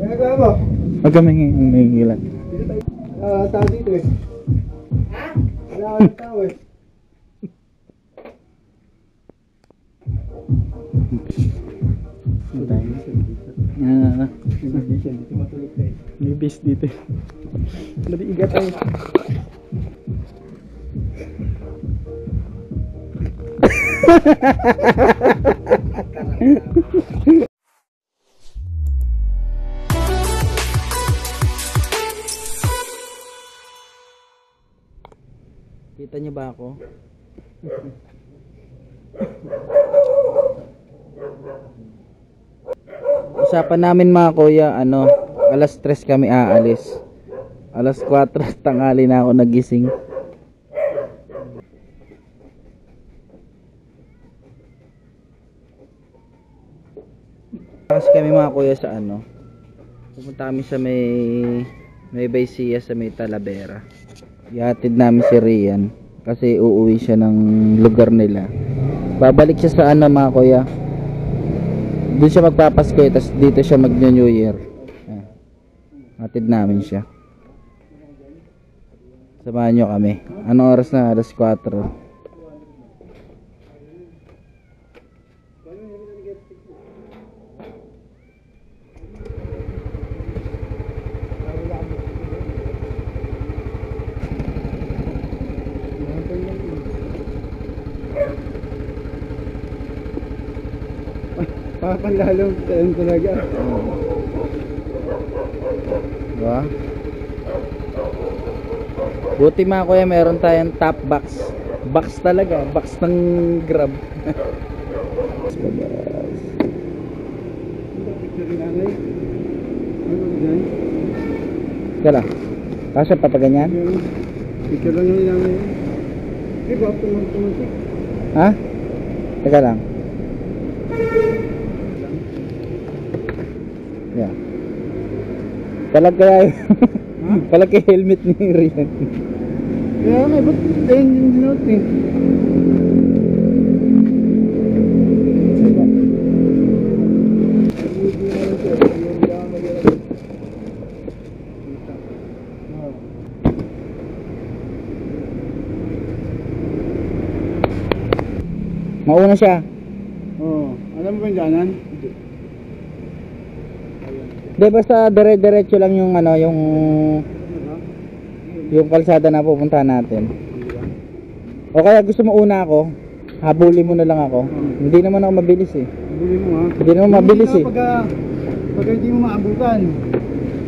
Ginagawa mo? Huwag kami nangingilan. Tao dito eh. Ha? Wala ka ng tao eh. May base dito. Nariigat tayo. Kita niyo ba ako? Usapan namin mga kuya, alas 3 kami aalis. Alas 4 tanghali na ako nagising. Kasi kami mga kuya sa pupunta kami sa may Baysiya sa may Talavera. Ihatid namin si Rian kasi uuwi siya ng lugar nila. Babalik siya sa mga kuya. Doon siya magpapasko tapos dito siya mag New Year. Hatid namin siya. Samahan nyo kami. Anong oras na? Alas 4. Panlalong tayo talaga. Diba? Buti mga kuya meron tayong top box. Box talaga. Box ng Grab. Ika lang. Kasya pa pa ganyan? Picture lang yung inangay. Di ba? Tumuntik. Ha? Teka lang. Yeah. Talag kaya talag kay helmet ni Rian. Kaya nga, ba't ayun yung dinote eh? Mauna siya. Oo. Alam mo ba yung daanan? Hindi, basta dire-diretso lang yung yung kalsada na pupuntahan natin. O kaya gusto mo una ako, habulin mo na lang ako. Hindi naman ako mabilis eh. Habulin mo ha? Hindi naman mabilis eh. Pagka hindi mo maabutan,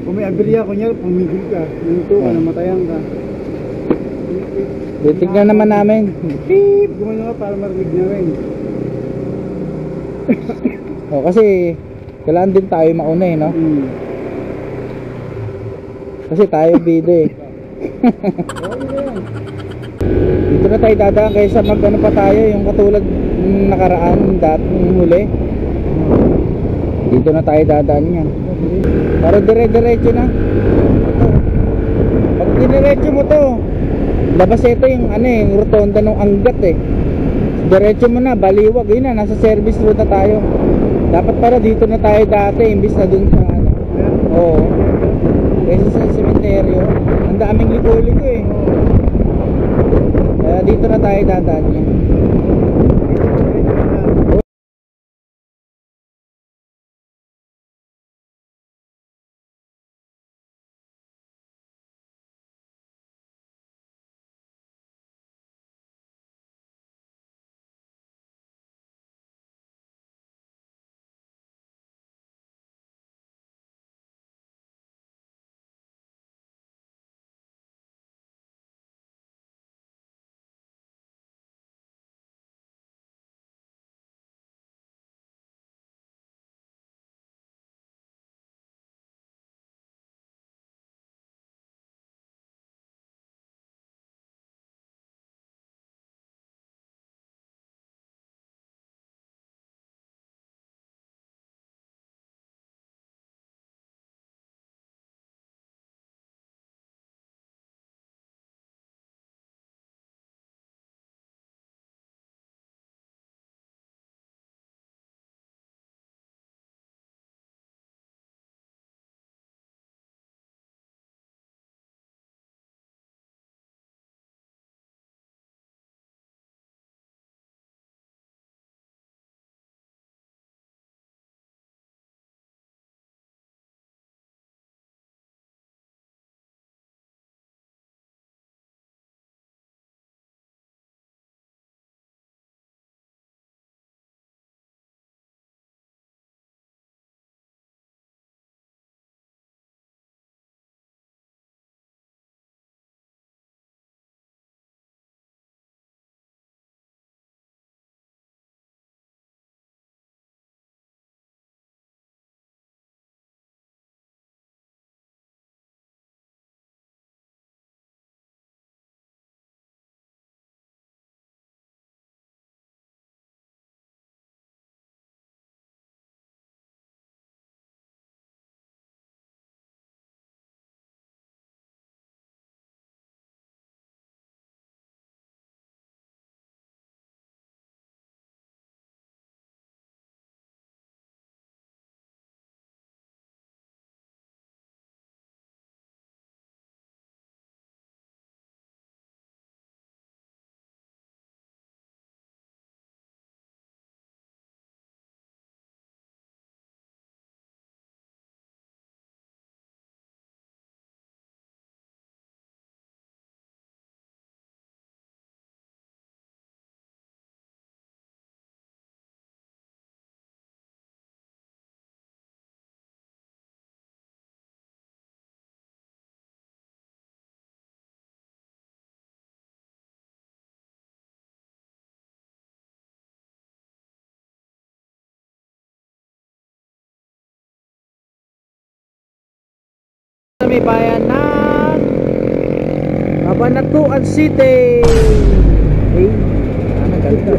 kung may aberya, kunyari pumigil ka, nanito ka, namatayan ka. Titignan naman namin. Beep! Gumano ka para marinig na rin. O kasi kailangan din tayo mauna eh, no? Kasi tayo bida eh. Dito na tayo dadaan kaysa pa tayo yung katulad ng nakaraan dating huli. Dito na tayo dadaan yan. Para dire-diretso na. Pag diretso mo to, labas ito yung yung rotonda ng Angat eh. Diretso mo na, baliwag. Yun na, nasa service road na tayo. Dapat para dito na tayo dati imbis na dun sa oo. Kasi sa sementeryo ang daming liko-liko eh. Kaya dito na tayo dadaan. may bayan ng Cabanatuan City. Hey, ano ganda?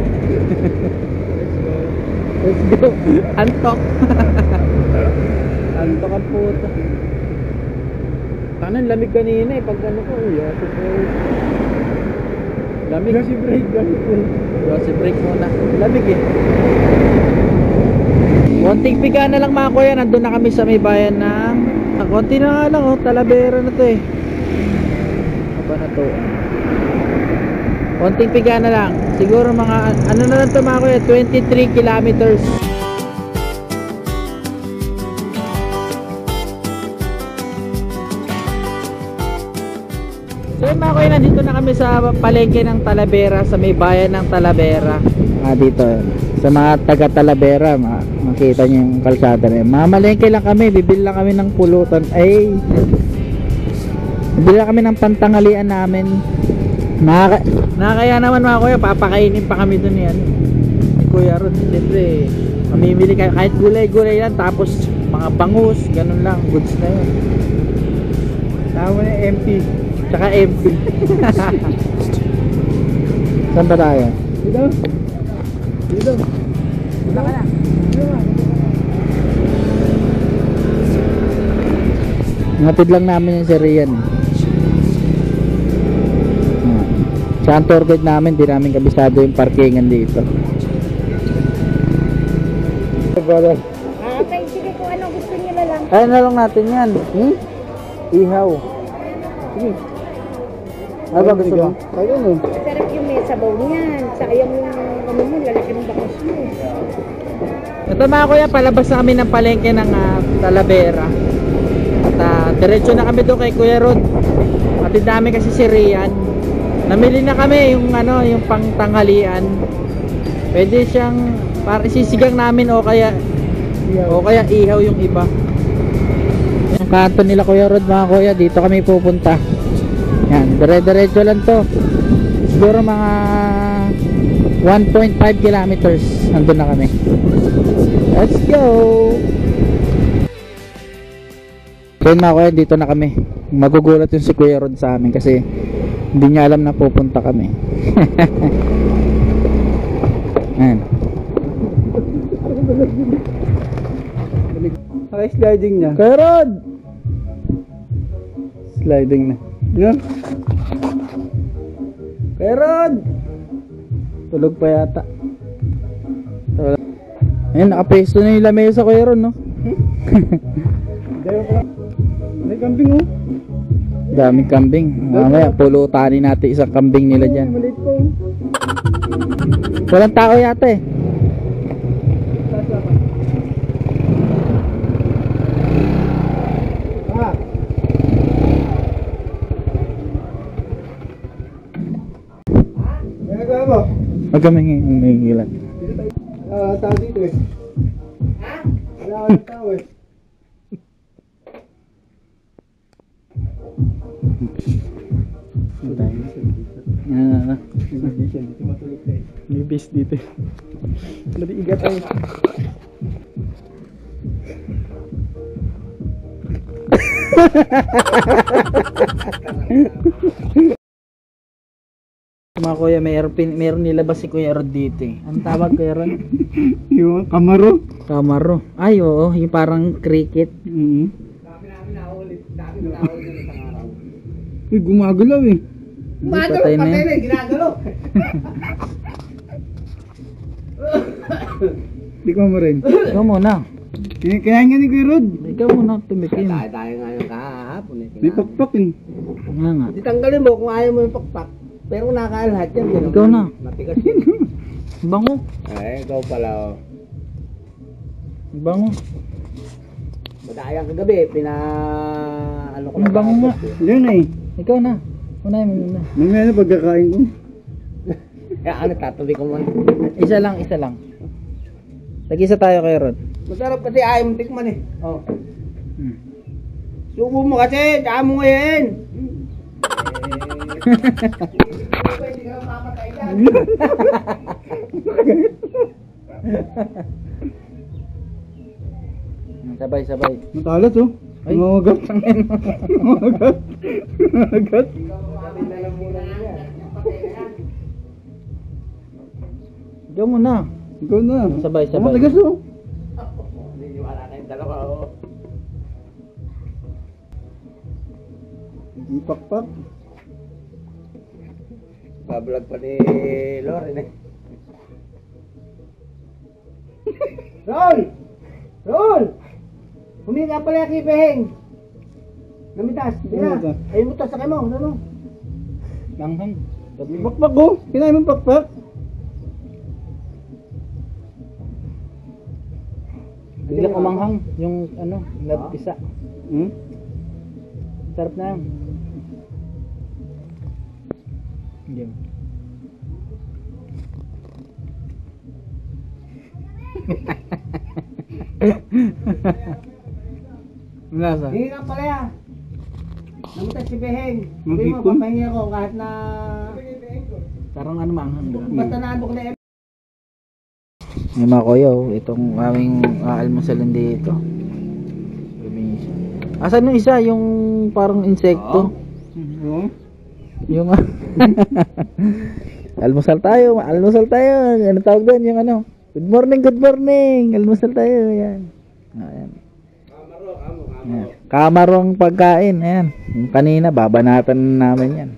Let's go. Antok. Antok ang puta. Tanan lamig kanina eh pag ano ko. Lamig. Kasi break. Kasi break muna. Lamig eh. Konting piga na lang mga kuya. Nandun na kami sa may bayan ng konti na nga lang oh. Talavera na to eh. Aba na to. Konting piga na lang. Siguro mga ano na lang to mga kuya. 23 kilometers. So yun mga kuya, nandito na kami sa palengke ng Talavera, sa may bayan ng Talavera. Dito sa mga taga Talavera, makita nyo yung kalsada na yun. Mamalengke lang kami, bibili lang kami ng pulutan. Ay, bibili lang kami ng pantangalian namin. Nakakaya naman mga kuya, papakainin pa kami dun yan. Kuya Rod, siyempre mamimili kayo kahit gulay-gulay yan, tapos mga bangus, ganun lang, goods na yun. Tama na empty. Tsaka empty. Saan ba tayo? Dito. Dito. Punta ka na. Ngatid lang namin yung si Rian. Siya ang tour guide namin, di namin kabisado yung parkingan dito. Okay, sige kung ano gusto niyo na lang. Kaya na lang natin yan. Ihaw. Sige. Ano ba gusto mo? Kaya ano? Sarap yung may sabaw niyan. Sayang yung ano mo, lalaki ng bakos mo. Ito mga kuya, palabas na kami ng palengke ng Talavera. At diretso na kami doon kay Kuya Rod. Atid namin kasi si Rian. Namili na kami yung ano, yung pangtanghalian. Pwede siyang para isisigang namin o kaya ihaw yung iba. Yung kanto nila Kuya Rod mga kuya, dito kami pupunta. Yan, dire-diretso lang to. Siguro mga 1.5 kilometers nandun na kami. Let's go. So yun mga kuya, dito na kami. Magugulat yung si Kuya Rod sa amin kasi hindi niya alam na pupunta kami. Ayan. Okay, sliding niya. Kuya Rod! Sliding na. Yan. Kuya Rod! Tulog pa yata. Ayan, nakapesto na yung lamesa Kuya Rod, no? Dahil pa. May kambing oh. Daming kambing. Mamaya, pulutanin natin isang kambing nila dyan. Maliit po. Walang tao yata eh. Ah. Ginagawa mo? Huwag kami hingilan. Tao dito eh. Wala ka ng tao eh. May base dito. Nadiigat tayo. Mga kuya, meron nilabas si Kuya Rod dito eh. Anong tawag Kuya Rod? Yung kamaro. Kamaro. Ay oo, yung parang cricket. Uy, gumagalaw eh. Patay na yun. Ginagalaw. Hindi ko mo rin. Ikaw muna. Kaya nga ni Kuya Rod. Ikaw muna tumikim. Tayo nga yung kahapon eh. May pakpak eh. Nga nga. Ditanggalin mo kung ayaw mo yung pakpak. Pero nakakaal lahat yan. Ganun. Ikaw na. Matigas yun. Bango. Eh, ikaw pala oh. Bango. Madayang kagabi, ano ko Ang bango nga. Yan eh. Ikaw na. Unahin mo muna. Mamaya na pagkakain ko. Kaya ano, tatuloy ko man. Isa lang, isa lang. Tag-isa tayo kay Rod. Masarap kasi ayaw mo tikman eh. Oh. Hmm. Subo mo kasi, tsaka mo ngayon. Pwede ka mamatay dyan. Sabay, sabay. Matalas oh. Ay. Umagat. Umagat. Umagat. Ikaw muna. Ikaw na. Sabay-sabay. Matigas oh. Wala na yung dalawa, oh. Ipakpak. Bablog pa ni Loren eh. Rol! Rol! Huminga pala yung kipeheng. Namitas. Namitas. Ayun mo tas, sakay mo. Ano? Langhang. Pakpak oh. Kinain mo pakpak. Hindi lang kumanghang. Yung ano, labisa. Hmm? Sarap na yan. Hindi. Lasa. Hinga pala yan. Namitas si Beheng. Sabi mo, Magipon? papahingi ako kahit na... Parang ano manghang doon. Basta naandok na Yung mga kuya, oh, itong aming almusalin dito. Probinsya. Asan yung isa? Yung parang insekto? Oo. Yung almusal tayo. Ano tawag doon? Yung ano? Good morning. Almusal tayo. Yan. Ayan. Ayan. Kamarong pagkain. Ayan. Yung kanina, babanatan namin yan.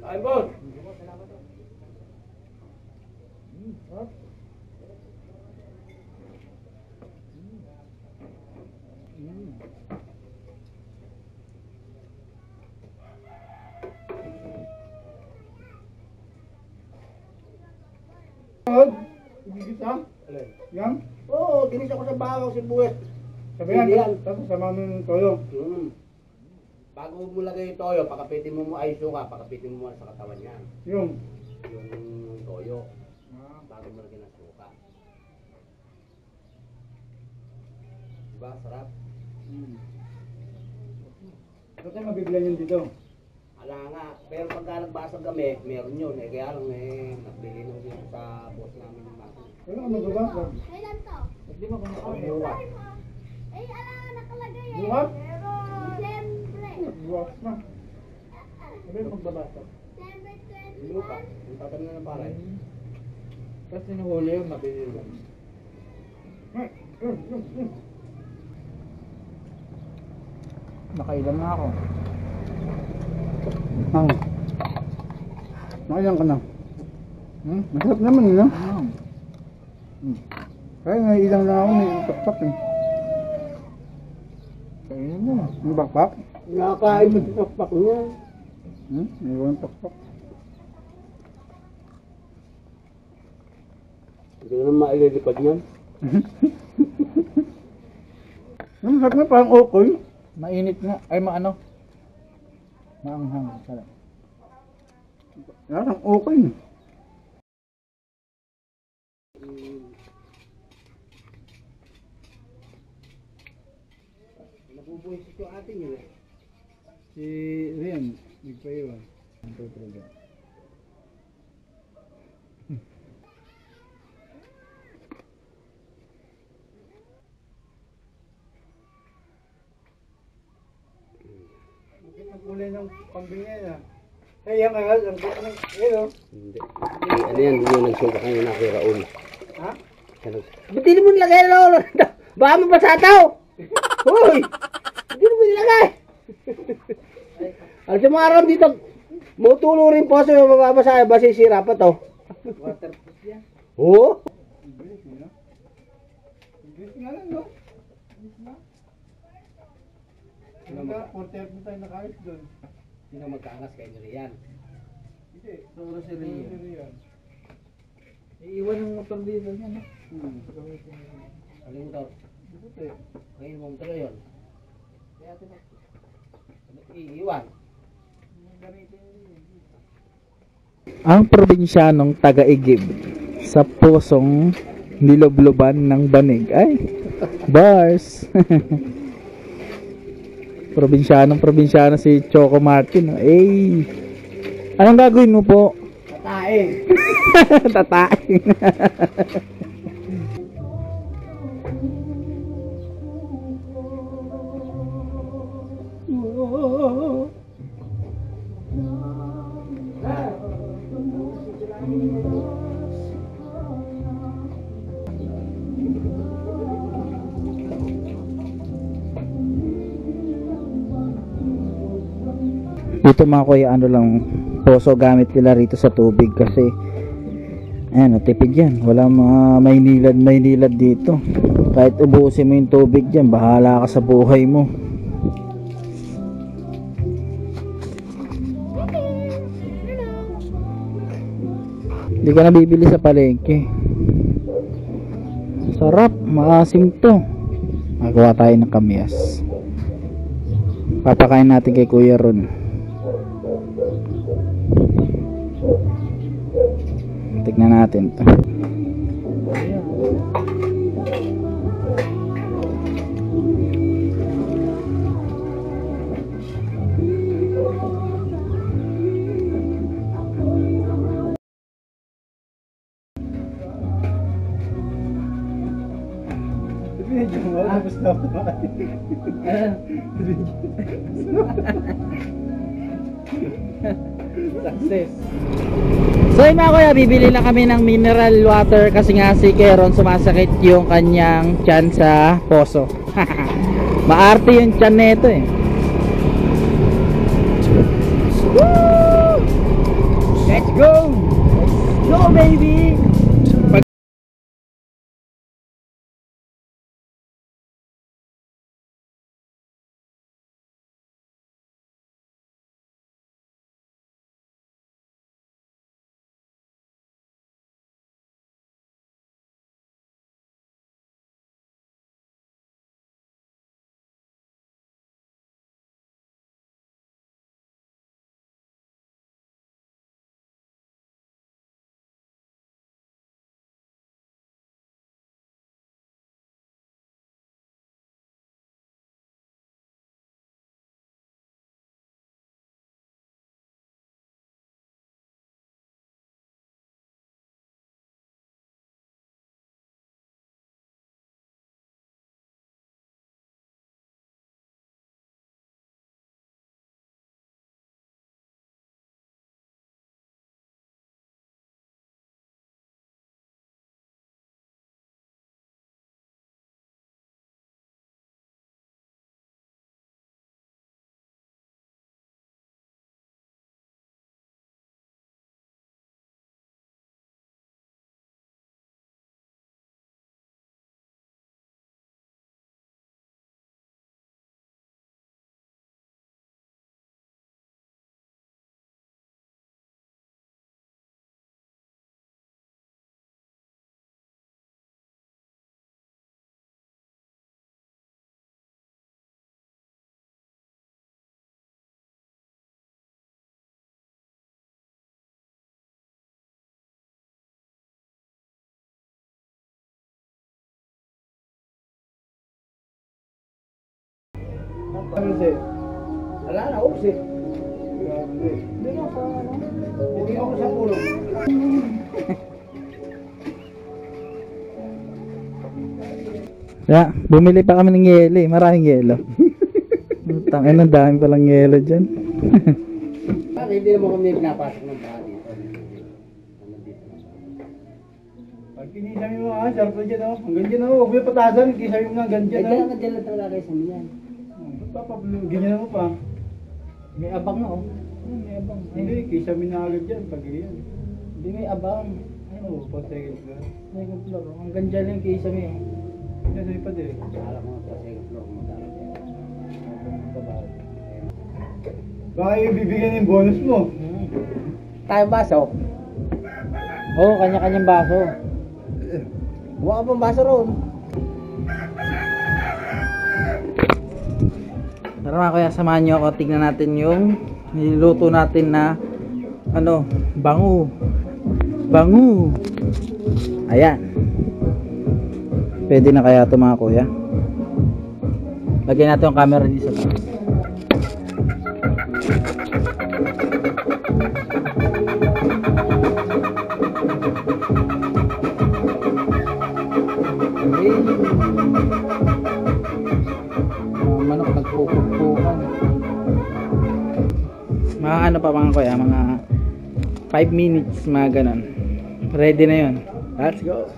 Ay, boss! Igigit ha? Yan? Oo, ginis ako sa bawang sibuyas. Sabi yan. Hindi yan. Tapos sama mo yung toyo. Bago mo lagay yung toyo, pakapitin mo ay suka, pakapitin mo muna sa katawan niya. Yung. Yung toyo. Bago mo lagay ng suka. Diba? Sarap. Ba't tayo mabibilan yun dito? Ala nga. Pero pagka nagbasag kami, meron yun eh. Kaya lang eh, nagbili nung dito sa boss namin yung baso. Kailan ka magbabasa? Kailan to? Hindi mo kumuha. Eh, ala, nakalagay eh. Buhat? Siyempre. Buwas na. Sabi magbabasa. Siyempre Hindi mo pa. Ang tatam na ng paray. Kasi sinuhuli yung nabili lang. Nakailan na ako. Nakailan ka na? Masarap naman yun, no? Kaya nga ilang lang ako, may pakpak eh. Kainin mo. May pakpak? Nakakain mo sa pakpak niya. May walang pakpak. Hindi ko naman maililipad niyan. Ang masarap na parang okoy. Mainit nga. Ay, maano? Maanghang. Sarap. Parang okoy. Nabubuhisit yung atin yun eh. Si Rian, nagpaiwan. Ang tutroga. Bakit ang kulay ng pambing niya? Kaya nga, ang kulay ng... Ayun, Hindi. Ano yan, hindi yung nagsuka kayo na kay Raul. ha? Ba't di mo nilagay na Raul? Baka mapasataw! Hoy! Hindi mo nilagay! Alam sa mga aram dito, mutulo rin po sa mababasa, basisira pa to. Waterproof yan. Oo? Bilis nga, no? Bilis nga lang, no? Ano ka? 40 na tayo nakayos doon. Hindi na magkaangas kayo ni Rian. Hindi. Suro si Si Rian. Rian. Iiwan yung motor dito niya, no? Aling motor. Buti. Ngayon mo motor yun. Kaya ito Iiwan. Ang probinsyanong taga-Igib sa pusong nilobloban ng banig. Ay, bars. Probinsyano si Choco Martin. Eh, anong gagawin mo po? Tatae. Tatae. Dito mga kuya, ano lang, poso gamit nila rito sa tubig kasi ayan, tipid yan. Walang mga maynilad dito. Kahit ubusin mo yung tubig dyan, bahala ka sa buhay mo. Hindi ka nabibili sa palengke. Sarap, maasim to. Magawa tayo ng kamyas. Papakain natin kay Kuya Ron. Tignan natin to. Success. So yun mga kuya, bibili lang kami ng mineral water kasi nga si Keron sumasakit yung kanyang tiyan sa poso. Maarte yung tiyan nito eh. Woo! Let's go! Let's go baby! Ano siya? Wala na, oops eh. Doon ako, ano? Hindi ako sa puno. Yeah, bumili pa kami ng yelo eh. Maraming yelo. Tangin, ang dami palang yelo dyan. Bakit hindi naman kami pinapasok ng baha dito? Pag pinisami mo nga, sarap na dyan, oh. Hanggang dyan, oh. Huwag mo patasan, kisami mo nga hanggang Eh, dyan, kaya oh. nga dyan lang talaga kayo sa minyan. Ganyan mo pa. May abang na oh. May abang. Hindi, kisami na agad dyan, pag ganyan. Hindi may abang. Oo, pa second floor. Second floor. Hanggang dyan lang kayo sa minyan. Yan, sa ipad eh. Alam mo sa second floor mo dahil. Baka yung bibigyan yung bonus mo. Tayo baso. Oo, kanya-kanyang baso. Huwag ka pang baso ron. Tara mga kuya, samahan nyo ako. Tignan natin yung niluluto natin na ano, bango. Bango. Ayan. Pwede na kaya ito mga kuya. Lagyan natin yung camera dito sa taas. Manok nagpupukpukan. Mga ano pa mga kuya, mga 5 minutes, mga ganon. Ready na yun. Let's go.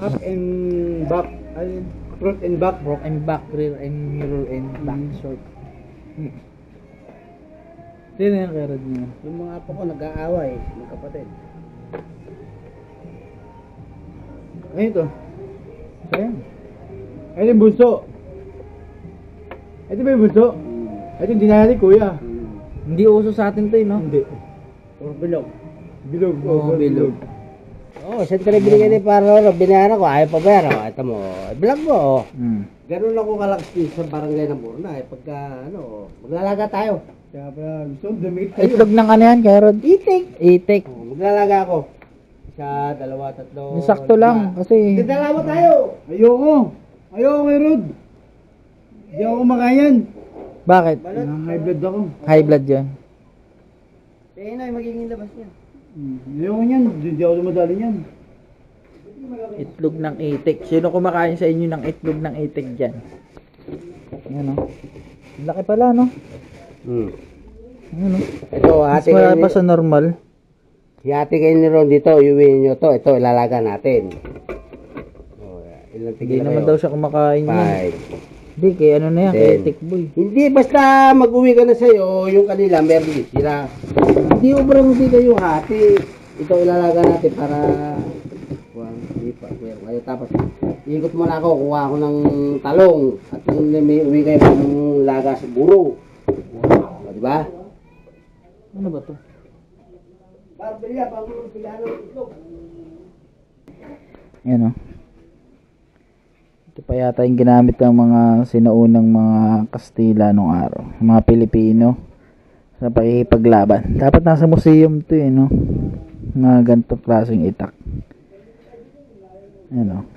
Up and back. Ay, front and back. Front and back, rear and mirror and back short. Sino yung karad niya? Yung mga apo ko nag-aaway, magkapatid. Ayun to. Ayan. Ayun yung bunso. Ito ba yung bunso? Ito yung dinari kuya. Hindi uso sa atin to eh, no? Hindi. Or bilog. Bilog. Oo, bilog. Oo, siyempre binigyan ni para binayaran ko, ayaw pa bayaran. Ito mo, vlog mo. Ganun ako kalakas din sa barangay ng Burna. Pagka, maglalaga tayo. Kaya pala gusto dumit tayo. Itlog ng ano yan, karad? Itik. Maglalaga ako. Isa, dalawa, tatlo. Sakto lang, kasi... Dalawa tayo. Ayoko kay Rod. Hindi ako kumakayan. Bakit? High blood ako. High blood yan. Eh, na, magiging labas niya. Ayoko niyan. Hindi ako dumadali niyan. Itlog ng itik. Sino kumakain sa inyo ng itlog ng itik dyan? Yan o. Laki pala, no? Ano? Ito, Mas ate wala kayo pa sa normal. hati kayo ni Ron dito, iuwiin nyo to. Ito, ilalaga natin. Ilang Hindi naman daw siya kumakain yan. 5. Hindi, kaya ano na yan, kay Ten. itik boy. Hindi, basta mag-uwi ka na sa'yo, yung kanila, meron din sila. Hindi ubrang hindi kayo hati. Ito ilalaga natin para... Hindi pa, meron kayo. Tapos, ikot mo na ako, kuha ako ng talong. At may uwi kayo ng laga sa buro. O, diba? Ano ba to? Barbilla, bago sila itlog. Yan o. Ito pa yata yung ginamit ng mga sinaunang mga Kastila nung araw. Mga Pilipino. Sa pakikipaglaban. Dapat nasa museum to eh, no? Mga ganito klaseng itak. Yan o.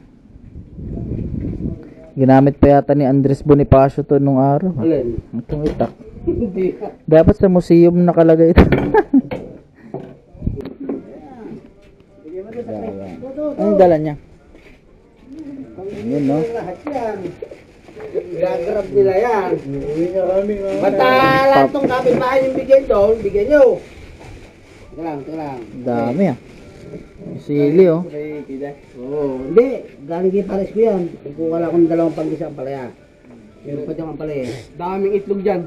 Ginamit pa yata ni Andres Bonifacio to nung araw. Alin? Itong itak. Hindi. Dapat sa museum nakalagay ito. Anong dala niya? Yun, no? Lahat yan. Gagrab nila yan. Uwi nga kami. Basta lahat ng kapitbahay yung bigyan doon, bigyan nyo. Teka lang. Dami ah. Sili oh. Oo, hindi. Galing kay Pares ko yan. Kukuha lang akong dalawang panggisa ang palaya. Meron pa dyan ang palaya. Daming itlog dyan.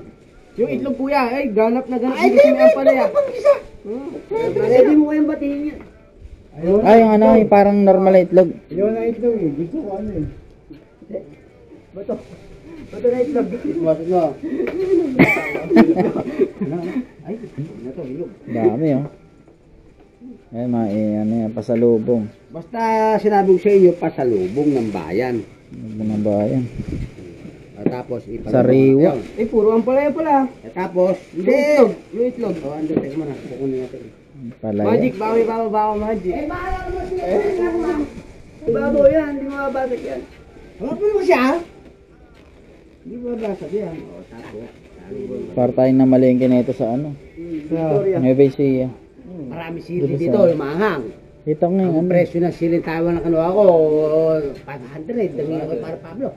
Yung itlog kuya, ganap na ganap. Ay, hindi ang palaya. Pwede mo kayang batiin yan. Ay, yung ano, yung parang normal na itlog. Ayaw na itlog eh. Gusto ko ano eh. Bato na itlog. Bato mo. Ay, ano to, ilog. Dami oh. Ay, ano yan, pasalubong. Basta sinabi ko sa inyo, pasalubong ng bayan. Mga bayan. Tapos, Sariwa. Puro ang palaya pala. Tapos, hindi. Yung itlog. O, andun, teka mo na. Kukunin natin. Palaya. Magic, bawi, magic. Bahala mo siya. Babaw yan, hindi mababasag yan. Ano pa mo siya? Hindi mababasag yan. O, tapos. Para tayong namalengke na ito sa ano. Victoria. Nueva Ecija. Marami sili dito, yung maanghang. Ito nga yung Ang ano. presyo ng sili Taiwan na kanuha ko, 500. Dangin ako para Pablo.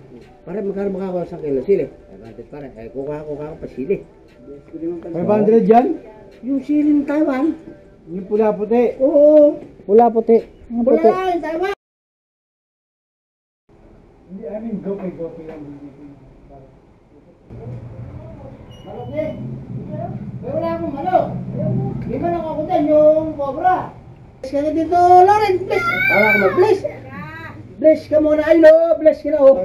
Para magkano makakuha sa kilo sili? 500 para. Kukuha ko pa sili. 500 dyan? Yung sili ng Taiwan? Yung pula-puti. Oo. Pula puti. Ang Wala puti. lang, Taiwan. Hindi, I mean, gopi lang. Malok eh. Pero wala akong malok. Di ba nakakutan yung cobra? Bless ka dito, Lauren. Bless. Para ka mag-bless. Bless ka muna. Ay, no. Bless ka na, oh.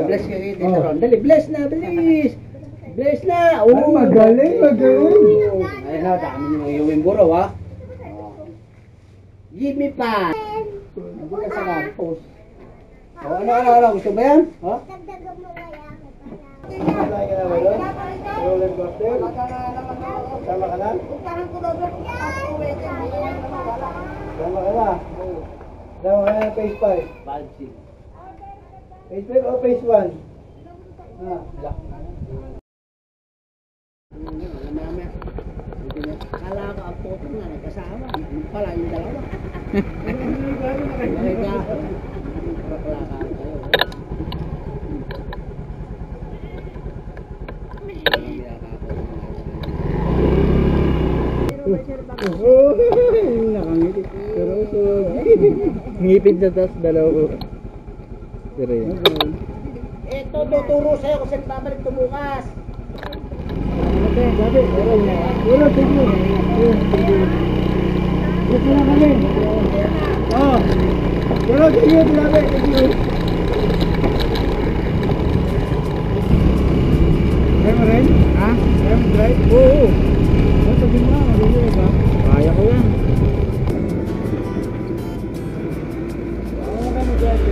Bless ka dito, Ron. Dali, bless na, bless. Bilis na! Ay, magaling, magaling. Ayun na, dami nyo yung buro, ha? Give me pa! Hindi na sa campus. Ano, gusto ba yan? Ha? Dagdagan mo kaya. Malay ka na ba doon? Roller coaster? Sama ka na? Sama ka na? Sama ka na ng phase 5. Balsi. Phase 5 o phase 1? Kala ko ang photo nga nagkasama. Yung pala yung dalawa. Talaga. Paklaka kayo. Oo, nakangiti. Pero usog. Ngipid na tas dalawa. Pero yan. Ito, tuturo sa'yo kung saan babalik ito bukas. Sabi, wala tigno. Gusto na kami. Oo. Wala tigno, sabi. Tigno. Kaya mo rin? Ha? Kaya mo drive? Oo. Basta din mo, magiging ba? Kaya ko yan. Ano ka mo drive?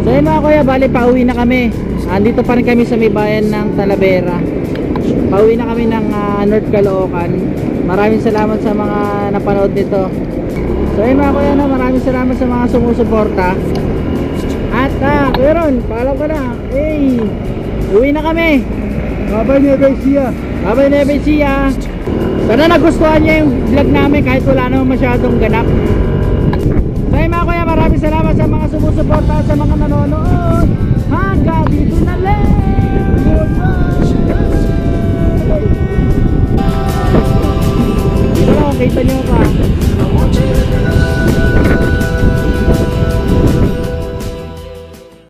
So yun mga kuya, bali pauwi na kami. Andito pa rin kami sa may bayan ng Talavera. Pauwi na kami ng North Caloocan. Maraming salamat sa mga napanood nito. So yun mga kuya, no, maraming salamat sa mga sumusuporta. At Kuya Ron, paalam ka na. Hey, uwi na kami. Babay niya guys siya. Babay na siya. Sana nagustuhan niya yung vlog namin kahit wala naman masyadong ganap. So yun mga kuya, maraming salamat sa mga sumusuporta at sa mga nanonood. Hanggang dito na lang. Dito lang, kita nyo pa.